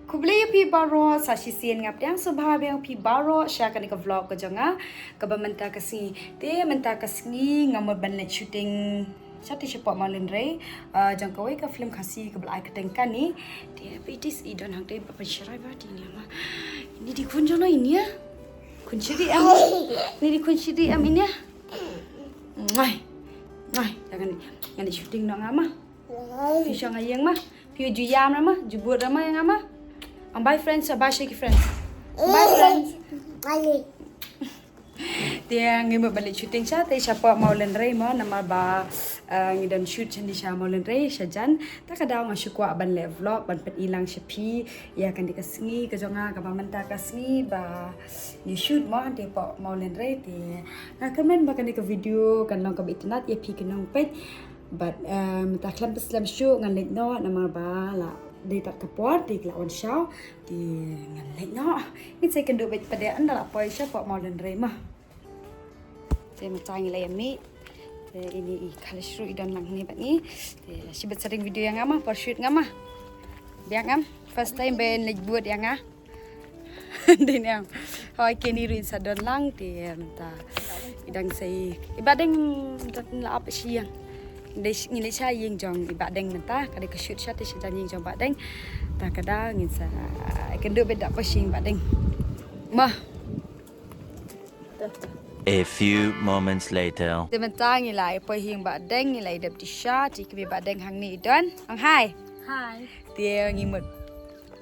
Kublaya pi baro sashi sien ngap yang subha yang pi baro share kan ka vlog ko jonga ka bamenta kasi te menta kasi ngamor banlet shooting sati siapa malin rei jang kawai ka film kasi ka belai ka tengkan ni te pitis idon hang te panshirai ba ni ama ini di kunjono ini ya kunshiri am ni di kunshiri am ini ya ngai jangan shooting dong ama pi shang ayang mah pi juyam nama jubur nama yang ama bye friends, bye shaky friends. Bye friends. Bye. Dia ngi balik shooting siya, tay siapa mau lenrei mo nama ba ngi dan shoot sini siya mau lenrei siya jan. Tak ada nga syukwa ban le vlog ban pet ilang siya pi ya kan dikasngi kejonga ka menta kasngi ba ni shoot mo ante po mau lenrei ti. Nga komen ba kan di video kan long ka internet ya pi kenong pet but menta klam peslam shoot ngan let no nama ba la di tak kepuat di kelawan syau di ngalek no ini saya kena buat pada anda lah poin siapa mau dan remah saya macam nilai ami ini kalau seru idan lang ni bagi sibat sering video yang ama for shoot ngama biang am first time ben lagi buat yang ah dan yang hoi kini rin sadon lang di menta idang saya ibadeng lah apa sih yang ngilai saya yang jong ibadeng mentah kada ke shoot shot saya yang jong badeng tak kada ngin sa kendo beda pusing badeng mah A few moments later. sementara ngilai pohing badeng ngilai dap di shot ikbi badeng hang ni don hang hai dia ngimut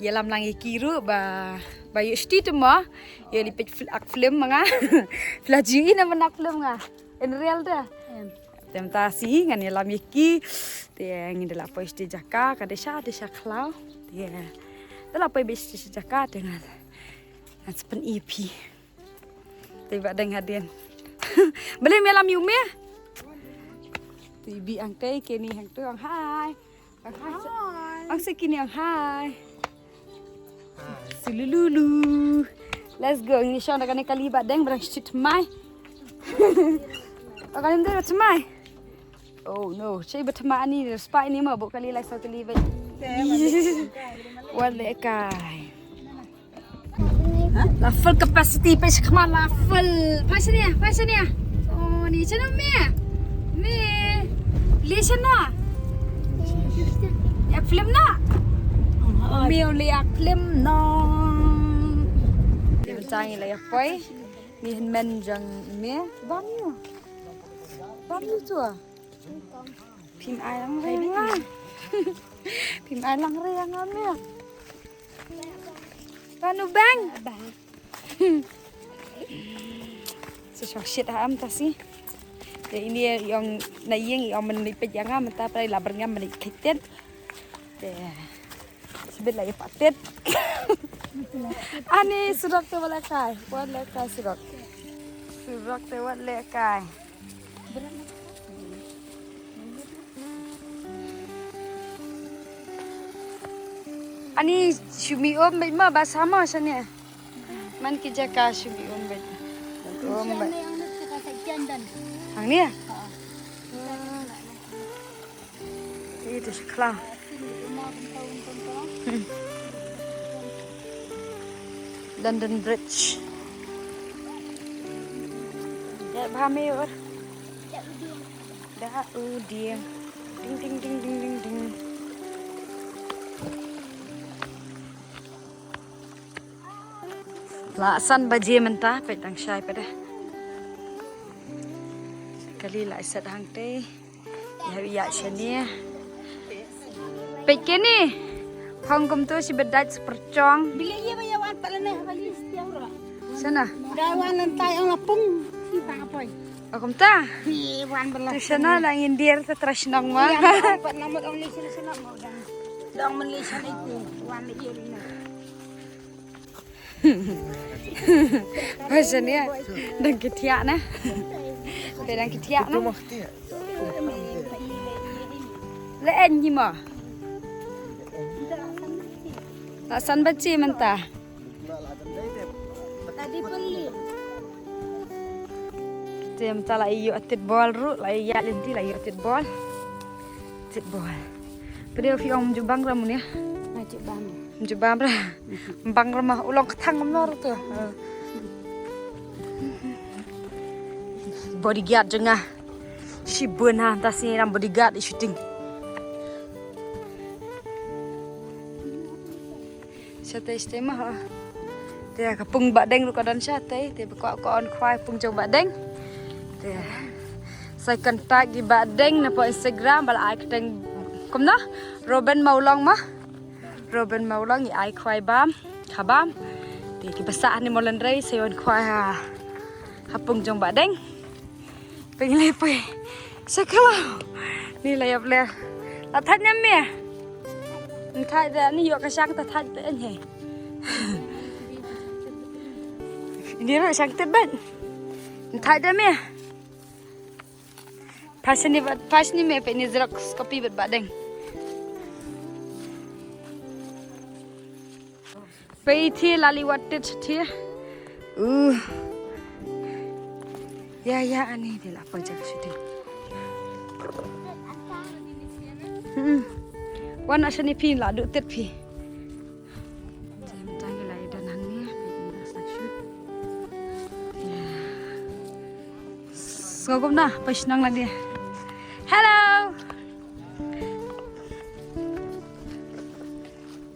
yalam langi kiru ba bayu sti tu mah ya lipet film manga flajui na menak film nga in real dah Temtasi ngan yalam yaki dia ngin dela pois di jaka kada sya klau dia dela poi bes di jaka dengan sepen EP tiba dengan hadian boleh yalam yume tibi angkai kini hang tu ang hai ang sekini ang hai silulu let's go ini sya nak kali badeng berang shit mai akan dia macam oh no, saya berteman ni, spy ni mah bukan kali lagi satu kali baik. Walai kai. Level capacity pes kemana level? Pasal ni ya. Oh ni macam mana? Ni, lihat na. Ya film na. Mio lihat film na. Dia macam ni lah ya boy. Ni henman jang ni, bang tu ah. Phim ai lăng riêng á. Phim ai lăng riêng á mẹ. Con bang. Sesok shit am tasi. Ini yang nayeng yang menipet jangan mentah pada labernya menipet. Sebelum lagi patet. Ani surak tu walakai surak. Surak tu walakai. Ani shumi om bet ma basama sana. Man kerja ka shumi om bet. Om bet. Hang ni ya? Itu sekolah. London Bridge. Ya bahame or. Dah dia. Ding. Lasan baje mentah petang syai pada. Kali la isat hang te. Ya shania. Pek ni. Hongkom tu si bedat sepercong. Bila ia bayawan palaneh bali setiap ora. Sana. Dawan lantai ang apung si papoy. Hongkom ta. Hi wan belas. Tu sana lang indir terus nang mah. Dapat namot ang lisa sana mo dan. Dang menlisa itu wan iya rina. Macam ni dan ketiak na. Dan ketiak na. Leen ni mah. Lasan baci mentah. Tadi beli. Dia mentah lah iyo atit bol ru, lah iya lenti lah iyo atit bol. Pada fi om jubang ramun ya. cik bam. Coba bra. Bang remah ulang ketang nomor tu. Bodyguard jengah. Si beuna tas ni ram bodyguard di syuting. Sate istimah. Dia kapung badeng lu kadan sate, dia ko on kwai pung jong badeng. Dia saya kontak di badeng na po Instagram bala ai keteng komna Robin Maulong mah. Robin Maulong i ai kwai bam, khabam. Dia ki besar ni molen rei sayon kwai ha. Hapung jong badeng. Pengen lepai. Sakala. Ni layap le. La that nyam me. Entai da ni yo ka sang ta that te en he. Ini nak sang teban. Entai da me. Pas ni me pe ni Xerox copy bet badeng. Pe thi lali watit thi. Ya ani dia apa je syuting. Wan nak sini pi lah duk tet pi. Jam jangan lah dan hangnya pe ni sak shoot. Ngogom na pas nang lah dia. Hello.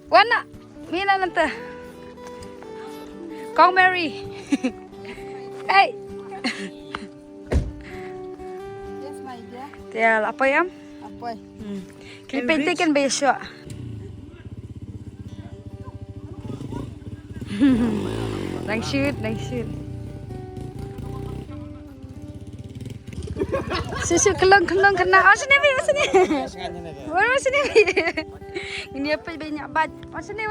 Wan nak mina nanti. Kong Mary. Hey. Yes, my dear. Tial apa ya? Apa? Kini penting kan besok. Nang shoot. Susu kelong kena. Oh sini bi, sini. Oh sini bi. Ini apa banyak bat. Oh sini.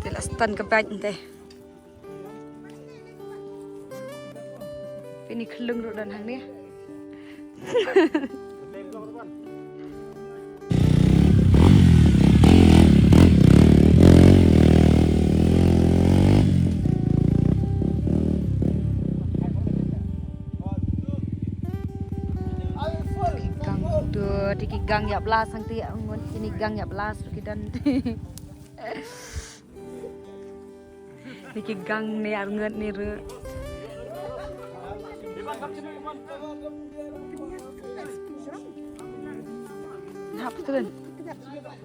Telah stand ke bat nanti. Ini kelong ro dan hang ni. Di gang ya belas sang ti ngon ini gang ya belas kidan. Niki gang ni arnget ni re. Apa tu kan?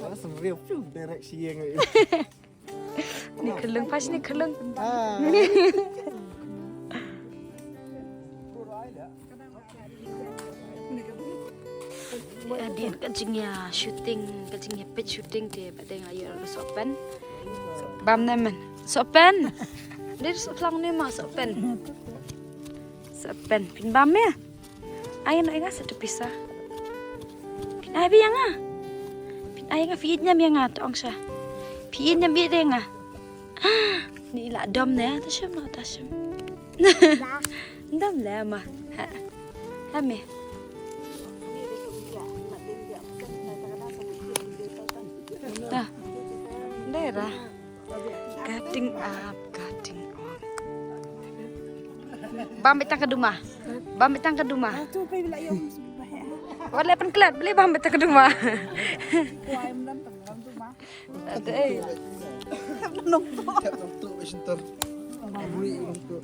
That's a real direction yang ni. Ni keleng pas ni keleng. Dia kencingnya pet shooting dia pada ayo sopan. Bam nemen. Sopan. Dia selang ni mah sopan. Sopan pin bam ya. Ayo nak ingat satu pisah. Pin ai biang ah. Pin ai ngah feednya biang ah tong sa. Feednya bi deng ah. Ni lah dom ne tasam no tasam. Dom le mah. Ha me. Dah. Daerah. Gading up. Bam betang ke rumah. Tu pe bila yo. Wala pan kelat beli bam betang ke rumah. Kuai mendan tengam tu mah. Ada eh. Tak untuk center. Buri untuk.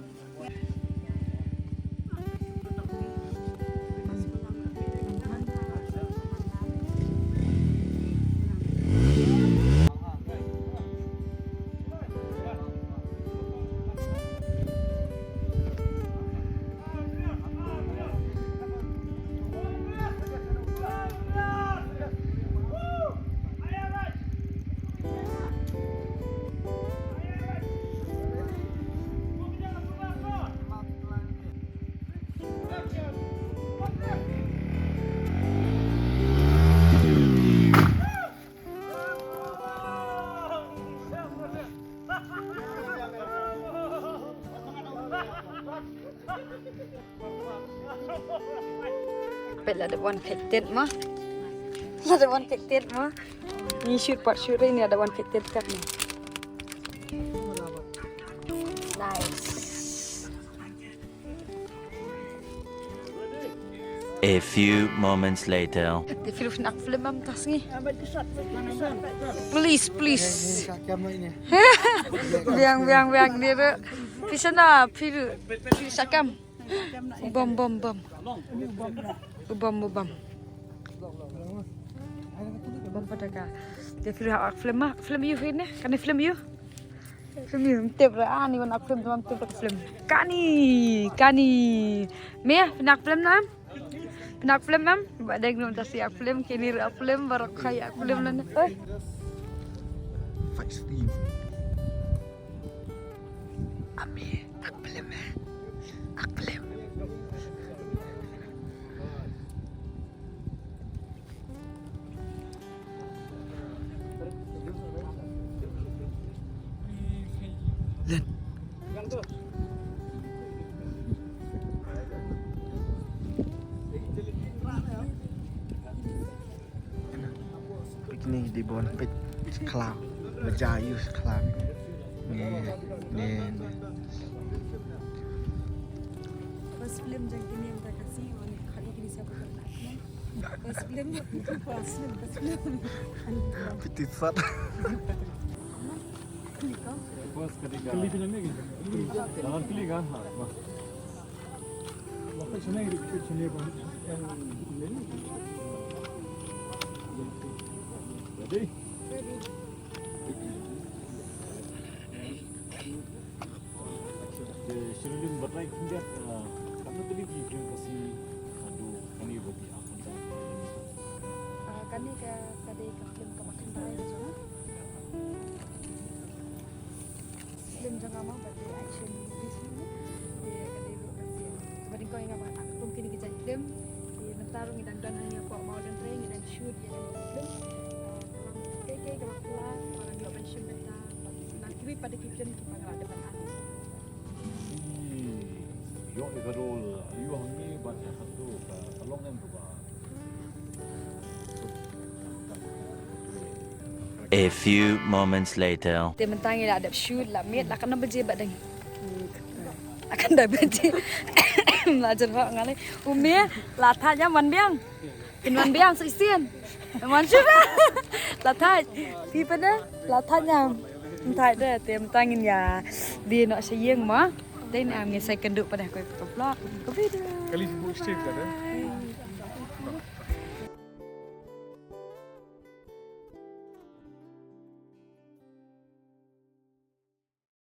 Pet lah ada one cactus mah. Ada one cactus mah. Ni shoot part shoot ini ada one cactus kat ni. Nice. A few moments later. Dia film nak film am tas ni. Please. Biang dia tu. Pisana film sakam. Bom. Bom pada ka. Dia film you ni. Kan film you. Film you tip ra ni nak film tuam tip film. Kani. Meh nak film nam. Nak film am, badai guna tas siap film, kini rak film, barak kaya film lana. Fight Steve. Ami, nak film nak film. Ni di bawah pet cloud berjaya cloud ni Pas film jangan kini yang tak kasih orang kali kini siapa nak. Pas film itu pas film. petit fat Bos ketika klik ni gitu. Jangan klik kan. Waktu sana itu sini pun. Ready? Shirin berlai kinjat kamu tadi film kasih aduh kami bagi apa dah. Kani ka tadi ka film ka makin baik so. Film jangan mau berarti action di sini. Dia kadi lu kasi. Sebab kau ingat apa? Aku kini kita film. Dia mentarung dan hanya kau mau dan train dan shoot dia film. Kayak kemaklah orang dia pension beta. Nanti pada film kita ada depan aku. Yo ikarol ayu hangi banyak satu tolong yang berubah. A few moments later. Dia mentangi lah ada shoot lah, mate lah kena berje badan. Akan dah berje. Belajar hak ngalai. Umi latanya man biang. Inwan biang seisian. Man juga. Latat. Pi pada latanya. Entai dah tem tangin ya. Dia nak sayang mah. Then am ngesai kenduk pada aku vlog. Ke video. Kali sebut straight kan?